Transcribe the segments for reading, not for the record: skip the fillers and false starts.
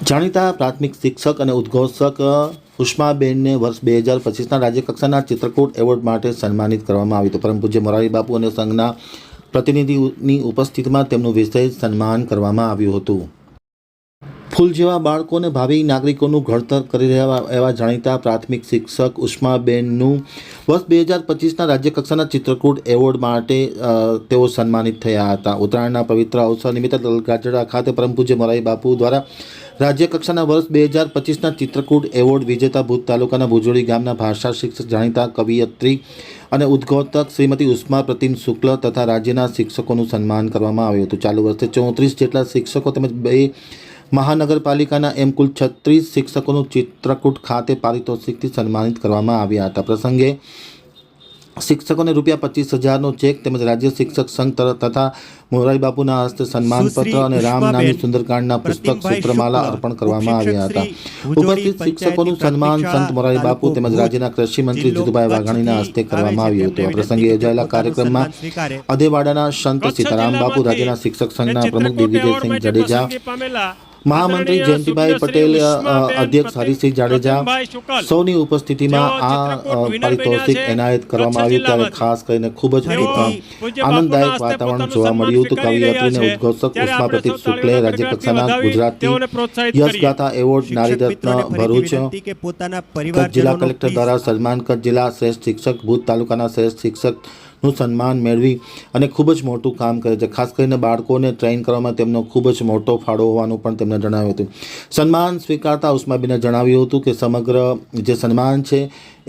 જાણીતા પ્રાથમિક શિક્ષક અને ઉદ્ઘોષક ઉષ્માબેનને વર્ષ 2025ના રાજ્યકક્ષાના ચિત્રકૂટ એવોર્ડ માટે સન્માનિત કરવામાં આવ્યું હતું. પરમ પૂજ્ય મોરારી બાપુ અને સંઘના પ્રતિનિધિની ઉપસ્થિતિમાં તેમનું વિશેષ સન્માન કરવામાં આવ્યું હતું. ફૂલ જેવા બાળકોને ભાવિ નાગરિકોનું ઘડતર કરી રહ્યા એવા જાણીતા પ્રાથમિક શિક્ષક ઉષ્માબેનનું વર્ષ 2025ના રાજ્યકક્ષાના ચિત્રકૂટ એવોર્ડ માટે તેઓ સન્માનિત થયા હતા. ઉત્તરાયણના પવિત્ર અવસર નિમિત્તે તલગાજડા ખાતે પરમ પૂજ્ય મોરારી બાપુ દ્વારા રાજ્યકક્ષાના વર્ષ 2025ના ચિત્રકૂટ એવોર્ડ વિજેતા ભુજ તાલુકાના ભુજોડી ગામના ભાષા શિક્ષક, જાણીતા કવિયત્રી અને ઉદ્ઘોષક શ્રીમતી ઉષ્મા પ્રતિમ શુક્લ તથા રાજ્યના શિક્ષકોનું સન્માન કરવામાં આવ્યું હતું. ચાલુ વર્ષે 34 જેટલા શિક્ષકો તેમજ 2 મહાનગરપાલિકાના એમ કુલ 36 શિક્ષકોનું ચિત્રકૂટ ખાતે પારિતોષિકથી સન્માનિત કરવામાં આવ્યા હતા. પ્રસંગે શિક્ષકોને ₹25,000નો ચેક તેમજ રાજ્ય શિક્ષક સંઘ તથા મોરારી બાપુના હસ્તે સન્માનપત્ર અને રામ નામની સુંદરકાંડના પુસ્તક સૂત્રમાલા અર્પણ કરવામાં આવ્યા હતા. ઉપસ્થિત શિક્ષકોનું સન્માન સંત મોરારી બાપુ તેમજ રાજ્યના કૃષિ મંત્રી જીતુભાઈ વાઘાણીના હસ્તે કરવામાં આવ્યું હતું. આ પ્રસંગે યોજાયેલા કાર્યક્રમમાં અધેવાડાના સંત સીતારામ બાપુ, રાજ્યના શિક્ષક સંઘના પ્રમુખ દિગ્વિજયસિંહ જાડેજા, મહામંત્રી જયંતિભાઈ પટેલ, અધ્યક્ષ હરીસિંહ જાડેજા સૌની ઉપસ્થિતિમાં આ પારિતોષિક એનાયત કરવામાં આવ્યું. ત્યારે ખાસ કરીને ખૂબ જ આનંદદાયક વાતાવરણ જોવા મળ્યું હતું. કવિયત્રી અને ઉદ્ઘોષક ઉષ્મા પ્રતિમ શુક્લે રાજ્યકક્ષાના ગુજરાતી યશગાથા એવોર્ડ નારી રત્ન ભરૂચ કચ્છ જિલ્લા કલેક્ટર દ્વારા સન્માન, કચ્છ જિલ્લા શ્રેષ્ઠ શિક્ષક, ભુજ તાલુકાના શ્રેષ્ઠ શિક્ષક નું સન્માન મેળવી અને ખૂબ જ મોટું કામ કરે છે. ખાસ કરીને બાળકોને ટ્રેન કરવામાં તેમનો ખૂબ જ મોટો ફાળો હોવાનું પણ તેમણે જણાવ્યું હતું. સન્માન સ્વીકારતા ઉષ્માબેને જણાવ્યું હતું કે સમગ્ર જે સન્માન છે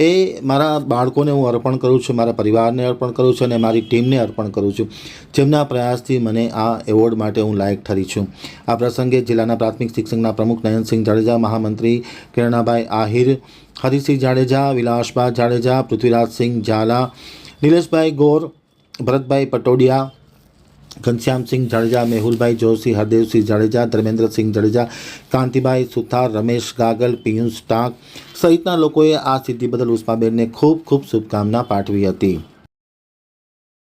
એ મારા બાળકોને હું અર્પણ કરું છું, મારા પરિવારને અર્પણ કરું છું અને મારી ટીમને અર્પણ કરું છું, જેમના પ્રયાસથી મને આ એવોર્ડ માટે હું લાયક ઠરી છું. આ પ્રસંગે જિલ્લાના પ્રાથમિક શિક્ષકના પ્રમુખ નયનસિંહ જાડેજા, મહામંત્રી કિરણાભાઈ આહિર, હરીસિંહ જાડેજા, વિલાસભાઈ જાડેજા, પૃથ્વીરાજસિંહ ઝાલા, નિલેશભાઈ ગોર, ભરતભાઈ પટોડિયા, ઘનશ્યામસિંહ જાડેજા, મેહુલભાઈ જોશી, હરદેવસિંહ જાડેજા, ધર્મેન્દ્રસિંહ જાડેજા, કાંતિભાઈ સુથાર, રમેશ ગાગલ, પિયુષ ટાંક સહિતના લોકોએ આ સિદ્ધિ બદલ ઉષ્માબેનને ખૂબ ખૂબ શુભકામના પાઠવી હતી.